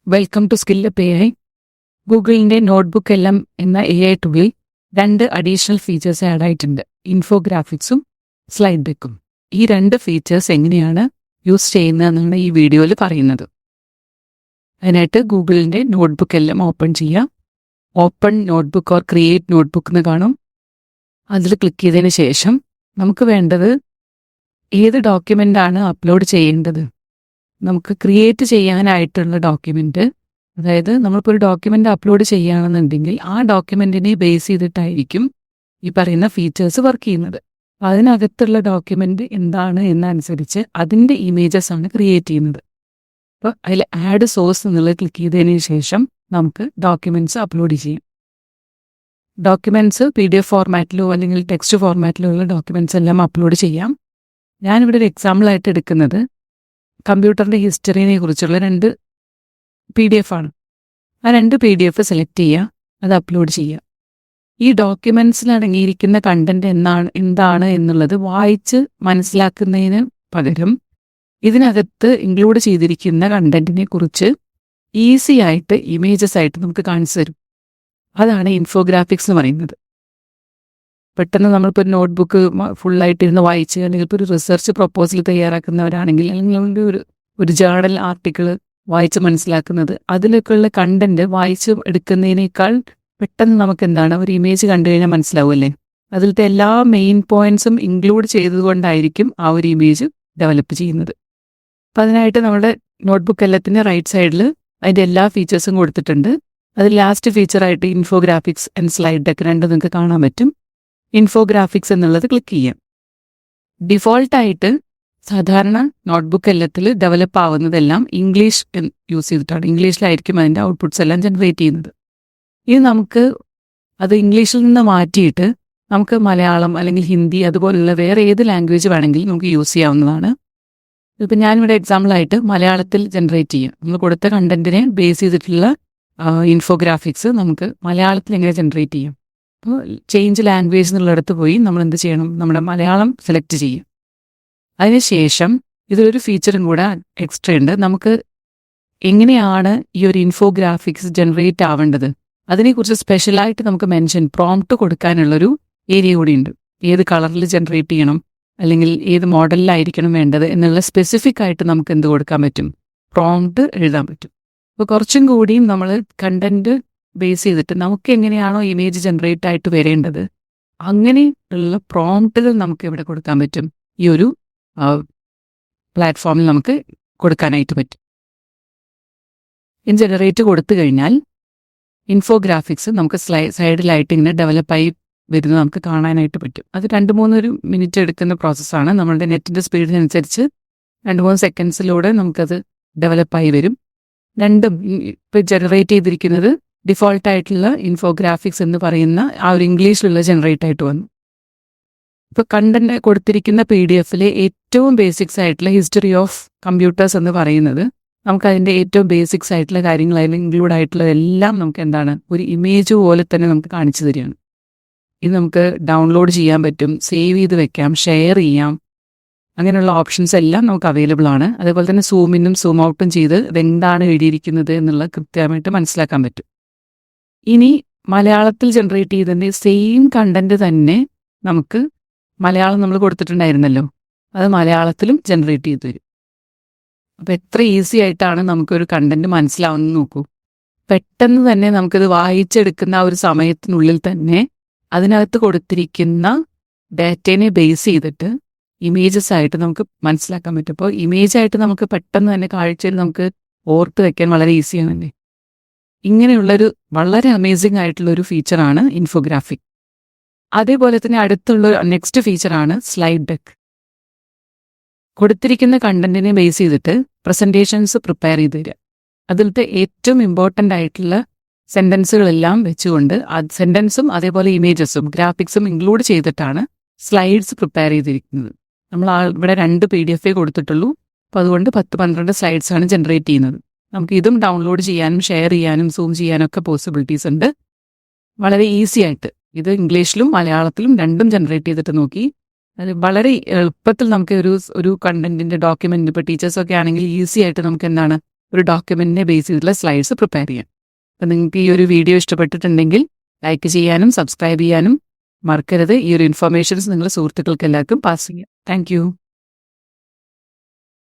Welcome to Skillup AI. ഗൂഗിളിൻ്റെ notebook LM എന്ന AI ടൂളിൽ 2 അഡീഷണൽ ഫീച്ചേഴ്സ് ആഡ് ആയിട്ടുണ്ട്. ഇൻഫോഗ്രാഫിക്സും സ്ലൈഡ് ഡെക്കും. ഈ 2 ഫീച്ചേഴ്സ് എങ്ങനെയാണ് യൂസ് ചെയ്യുന്നതെന്നാണ് ഈ വീഡിയോയിൽ പറയുന്നത്. അതിനായിട്ട് ഗൂഗിളിൻ്റെ നോട്ട്ബുക്ക് എല്ലാം ഓപ്പൺ ചെയ്യാം. Open notebook or create notebook എന്ന് കാണും. അതിൽ ക്ലിക്ക് ചെയ്തതിന് ശേഷം നമുക്ക് വേണ്ടത് ഏത് ഡോക്യുമെൻ്റാണ് അപ്ലോഡ് ചെയ്യേണ്ടത്. നമുക്ക് ക്രിയേറ്റ് ചെയ്യാനായിട്ടുള്ള ഡോക്യുമെൻ്റ്, അതായത് നമ്മളിപ്പോൾ ഒരു ഡോക്യുമെൻ്റ് അപ്ലോഡ് ചെയ്യുകയാണെന്നുണ്ടെങ്കിൽ ആ ഡോക്യുമെൻറ്റിനെ ബേസ് ചെയ്തിട്ടായിരിക്കും ഈ പറയുന്ന ഫീച്ചേഴ്സ് വർക്ക് ചെയ്യുന്നത്. അപ്പോൾ അതിനകത്തുള്ള ഡോക്യുമെൻ്റ് എന്താണ് എന്നനുസരിച്ച് അതിൻ്റെ ഇമേജസ് ആണ് ക്രിയേറ്റ് ചെയ്യുന്നത്. അപ്പോൾ അതിൽ ആഡ് സോഴ്സ് എന്നുള്ളത് ക്ലിക്ക് ചെയ്തതിന് ശേഷം നമുക്ക് ഡോക്യുമെൻറ്റ്സ് അപ്ലോഡ് ചെയ്യും. ഡോക്യുമെൻറ്റ്സ് PDF ഫോർമാറ്റിലോ അല്ലെങ്കിൽ ടെക്സ്റ്റ് ഫോർമാറ്റിലോ ഉള്ള ഡോക്യുമെൻറ്റ്സ് എല്ലാം അപ്ലോഡ് ചെയ്യാം. ഞാനിവിടെ ഒരു എക്സാമ്പിളായിട്ട് എടുക്കുന്നത് കമ്പ്യൂട്ടറിൻ്റെ ഹിസ്റ്ററിനെ കുറിച്ചുള്ള 2 PDF ആണ്. ആ 2 PDF സെലക്ട് ചെയ്യുക, അത് അപ്ലോഡ് ചെയ്യുക. ഈ ഡോക്യുമെൻറ്റ്സിൽ അടങ്ങിയിരിക്കുന്ന കണ്ടന്റ് എന്താണ് എന്നുള്ളത് വായിച്ച് മനസ്സിലാക്കുന്നതിന് പകരം ഇതിനകത്ത് ഇൻക്ലൂഡ് ചെയ്തിരിക്കുന്ന കണ്ടന്റിനെ കുറിച്ച് ഈസി ആയിട്ട് ഇമേജസ് ആയിട്ട് നമുക്ക് കാണിച്ചു തരും. അതാണ് ഇൻഫോഗ്രാഫിക്സ് എന്ന് പറയുന്നത്. പെട്ടെന്ന് നമ്മളിപ്പോൾ ഒരു നോട്ട്ബുക്ക് ഫുള്ളായിട്ടിരുന്ന് വായിച്ച്, അല്ലെങ്കിൽ ഇപ്പോൾ ഒരു റിസർച്ച് പ്രൊപ്പോസൽ തയ്യാറാക്കുന്നവരാണെങ്കിൽ, അല്ലെങ്കിൽ ഒരു ജേർണൽ ആർട്ടിക്കിൾ വായിച്ച് മനസ്സിലാക്കുന്നത്, അതിലൊക്കെയുള്ള കണ്ടന്റ് വായിച്ച് എടുക്കുന്നതിനേക്കാൾ പെട്ടെന്ന് നമുക്ക് എന്താണ് ഒരു ഇമേജ് കണ്ടു കഴിഞ്ഞാൽ മനസ്സിലാവുമല്ലേ. അതിലത്തെ എല്ലാ മെയിൻ പോയിന്റ്സും ഇൻക്ലൂഡ് ചെയ്തുകൊണ്ടായിരിക്കും ആ ഒരു ഇമേജ് ഡെവലപ്പ് ചെയ്യുന്നത്. അപ്പം അതിനായിട്ട് നമ്മുടെ നോട്ട്ബുക്ക് എല്ലാത്തിൻ്റെ റൈറ്റ് സൈഡിൽ അതിൻ്റെ എല്ലാ ഫീച്ചേഴ്സും കൊടുത്തിട്ടുണ്ട്. അത് ലാസ്റ്റ് ഫീച്ചറായിട്ട് ഇൻഫോഗ്രാഫിക്സ് ആൻഡ് സ്ലൈഡ് ഡെക്ക് 2 നിങ്ങൾക്ക് കാണാൻ പറ്റും. ഇൻഫോഗ്രാഫിക്സ് എന്നുള്ളത് ക്ലിക്ക് ചെയ്യാം. ഡിഫോൾട്ടായിട്ട് സാധാരണ നോട്ട്ബുക്ക് എല്ലാത്തിൽ ഡെവലപ്പ് ആവുന്നതെല്ലാം ഇംഗ്ലീഷ് യൂസ് ചെയ്തിട്ടാണ്. ഇംഗ്ലീഷിലായിരിക്കും അതിൻ്റെ ഔട്ട്പുട്ട്സ് എല്ലാം ജനറേറ്റ് ചെയ്യുന്നത്. ഇത് നമുക്ക് അത് ഇംഗ്ലീഷിൽ നിന്ന് മാറ്റിയിട്ട് നമുക്ക് മലയാളം അല്ലെങ്കിൽ ഹിന്ദി അതുപോലുള്ള വേറെ ഏത് ലാംഗ്വേജ് വേണമെങ്കിലും നമുക്ക് യൂസ് ചെയ്യാവുന്നതാണ്. ഇപ്പം ഞാനിവിടെ എക്സാമ്പിളായിട്ട് മലയാളത്തിൽ ജനറേറ്റ് ചെയ്യാം. നമ്മൾ കൊടുത്ത കണ്ടന്റിനെ ബേസ് ചെയ്തിട്ടുള്ള ഇൻഫോഗ്രാഫിക്സ് നമുക്ക് മലയാളത്തിൽ എങ്ങനെ ജനറേറ്റ് ചെയ്യാം. അപ്പോൾ ചേഞ്ച് ലാംഗ്വേജ് എന്നുള്ളിടത്ത് പോയി നമ്മൾ എന്ത് ചെയ്യണം, നമ്മുടെ മലയാളം സെലക്ട് ചെയ്യും. അതിനുശേഷം ഇതിലൊരു ഫീച്ചറും കൂടെ എക്സ്ട്രാ ഉണ്ട്. നമുക്ക് എങ്ങനെയാണ് ഈ ഒരു ഇൻഫോഗ്രാഫിക്സ് ജനറേറ്റ് ആവേണ്ടത് അതിനെക്കുറിച്ച് സ്പെഷ്യലായിട്ട് നമുക്ക് മെൻഷൻ പ്രോംപ്റ്റ് കൊടുക്കാനുള്ളൊരു ഏരിയ കൂടിയുണ്ട്. ഏത് കളറിൽ ജനറേറ്റ് ചെയ്യണം, അല്ലെങ്കിൽ ഏത് മോഡലിലായിരിക്കണം വേണ്ടത് എന്നുള്ള സ്പെസിഫിക് ആയിട്ട് നമുക്ക് എന്ത് കൊടുക്കാൻ പറ്റും, പ്രോംപ്റ്റ് എഴുതാൻ പറ്റും. അപ്പോൾ കുറച്ചും കൂടിയും നമ്മൾ കണ്ടന്റ് ബേസ് ചെയ്തിട്ട് നമുക്ക് എങ്ങനെയാണോ ഇമേജ് ജനറേറ്റ് ആയിട്ട് വരേണ്ടത് അങ്ങനെ ഉള്ള പ്രോംപ്റ്റുകൾ നമുക്ക് ഇവിടെ കൊടുക്കാൻ പറ്റും. ഈ ഒരു പ്ലാറ്റ്ഫോമിൽ നമുക്ക് കൊടുക്കാനായിട്ട് പറ്റും. ജനറേറ്റ് കൊടുത്തു കഴിഞ്ഞാൽ ഇൻഫോഗ്രാഫിക്സ് നമുക്ക് സൈഡിലായിട്ട് ഇങ്ങനെ ഡെവലപ്പായി വരുന്നത് നമുക്ക് കാണാനായിട്ട് പറ്റും. അത് 2-3 മിനിറ്റ് എടുക്കുന്ന പ്രോസസ്സാണ്. നമ്മളുടെ നെറ്റിൻ്റെ സ്പീഡിനനുസരിച്ച് 2-3 സെക്കൻഡ്സിലൂടെ നമുക്കത് ഡെവലപ്പായി വരും. രണ്ടും ഇപ്പോൾ ജനറേറ്റ് ചെയ്തിരിക്കുന്നത് ഡിഫോൾട്ടായിട്ടുള്ള ഇൻഫോഗ്രാഫിക്സ് എന്ന് പറയുന്ന ആ ഒരു ഇംഗ്ലീഷിലുള്ള ജനറേറ്റ് ആയിട്ട് വന്നു. ഇപ്പോൾ കണ്ടന്റ് കൊടുത്തിരിക്കുന്ന PDF-ലെ ഏറ്റവും ബേസിക്സ് ആയിട്ടുള്ള ഹിസ്റ്ററി ഓഫ് കമ്പ്യൂട്ടേഴ്സ് എന്ന് പറയുന്നത് നമുക്കതിൻ്റെ ഏറ്റവും ബേസിക്സ് ആയിട്ടുള്ള കാര്യങ്ങൾ അതിൽ ഇൻക്ലൂഡ് ആയിട്ടുള്ള എല്ലാം നമുക്ക് എന്താണ് ഒരു ഇമേജ് പോലെ തന്നെ നമുക്ക് കാണിച്ചു തരികയാണ്. ഇത് നമുക്ക് ഡൗൺലോഡ് ചെയ്യാൻ പറ്റും, സേവ് ചെയ്ത് വെക്കാം, ഷെയർ ചെയ്യാം. അങ്ങനെയുള്ള ഓപ്ഷൻസ് എല്ലാം നമുക്ക് അവൈലബിൾ ആണ്. അതേപോലെ തന്നെ സൂം ഇന്നും സൂം ഔട്ടും ചെയ്ത് ഇതെന്താണ് എഴുതിയിരിക്കുന്നത് എന്നുള്ളത് കൃത്യമായിട്ട് മനസ്സിലാക്കാൻ പറ്റും. ഇനി മലയാളത്തിൽ ജനറേറ്റ് ചെയ്തതിൻ്റെ സെയിം കണ്ടന്റ് തന്നെ നമുക്ക് മലയാളം നമ്മൾ കൊടുത്തിട്ടുണ്ടായിരുന്നല്ലോ, അത് മലയാളത്തിലും ജനറേറ്റ് ചെയ്ത് തരും. അപ്പോൾ എത്ര ഈസി ആയിട്ടാണ് നമുക്കൊരു കണ്ടന്റ് മനസ്സിലാവുന്നത് നോക്കൂ. പെട്ടെന്ന് തന്നെ നമുക്കിത് വായിച്ചെടുക്കുന്ന ആ ഒരു സമയത്തിനുള്ളിൽ തന്നെ അതിനകത്ത് കൊടുത്തിരിക്കുന്ന ഡാറ്റേനെ ബേസ് ചെയ്തിട്ട് ഇമേജസ് ആയിട്ട് നമുക്ക് മനസ്സിലാക്കാൻ പറ്റും. അപ്പോൾ ഇമേജായിട്ട് നമുക്ക് പെട്ടെന്ന് തന്നെ കാഴ്ചയിൽ നമുക്ക് ഓർത്ത് വയ്ക്കാൻ വളരെ ഈസിയാണല്ലേ. ഇങ്ങനെയുള്ളൊരു വളരെ അമേസിംഗ് ആയിട്ടുള്ളൊരു ഫീച്ചറാണ് ഇൻഫോഗ്രാഫിക്. അതേപോലെ തന്നെ അടുത്തുള്ള നെക്സ്റ്റ് ഫീച്ചറാണ് സ്ലൈഡ് ഡെക്ക്. കൊടുത്തിരിക്കുന്ന കണ്ടന്റിനെ ബേസ് ചെയ്തിട്ട് പ്രസൻറ്റേഷൻസ് പ്രിപ്പയർ ചെയ്ത് തരിക. അതിലത്തെ ഏറ്റവും ഇമ്പോർട്ടൻ്റ് ആയിട്ടുള്ള സെൻറ്റൻസുകളെല്ലാം വെച്ചുകൊണ്ട് സെൻറ്റൻസും അതേപോലെ ഇമേജസും ഗ്രാഫിക്സും ഇൻക്ലൂഡ് ചെയ്തിട്ടാണ് സ്ലൈഡ്സ് പ്രിപ്പയർ ചെയ്തിരിക്കുന്നത്. നമ്മൾ ഇവിടെ 2 PDF കൊടുത്തിട്ടുള്ളൂ. അപ്പോൾ അതുകൊണ്ട് 10-12 സ്ലൈഡ്സാണ് ജനറേറ്റ് ചെയ്യുന്നത്. നമുക്ക് ഇതും ഡൗൺലോഡ് ചെയ്യാനും ഷെയർ ചെയ്യാനും സൂം ചെയ്യാനും ഒക്കെ പോസിബിലിറ്റീസ് ഉണ്ട്. വളരെ ഈസി ആയിട്ട് ഇത് ഇംഗ്ലീഷിലും മലയാളത്തിലും 2ഉം ജനറേറ്റ് ചെയ്തിട്ട് നോക്കി. അത് വളരെ എളുപ്പത്തിൽ നമുക്ക് ഒരു കണ്ടന്റിൻ്റെ ഡോക്യുമെൻ്റ് ഇപ്പോൾ ടീച്ചേഴ്സൊക്കെ ആണെങ്കിൽ ഈസി ആയിട്ട് നമുക്ക് എന്താണ് ഒരു ഡോക്യുമെൻറ്റിനെ ബേസ് ചെയ്തിട്ടുള്ള സ്ലൈഡ്സ് പ്രിപ്പയർ ചെയ്യാം. അപ്പം നിങ്ങൾക്ക് ഈ ഒരു വീഡിയോ ഇഷ്ടപ്പെട്ടിട്ടുണ്ടെങ്കിൽ ലൈക്ക് ചെയ്യാനും സബ്സ്ക്രൈബ് ചെയ്യാനും മറക്കരുത്. ഈ ഒരു ഇൻഫർമേഷൻസ് നിങ്ങളുടെ സുഹൃത്തുക്കൾക്ക് എല്ലാവർക്കും പാസ് ചെയ്യാം. താങ്ക്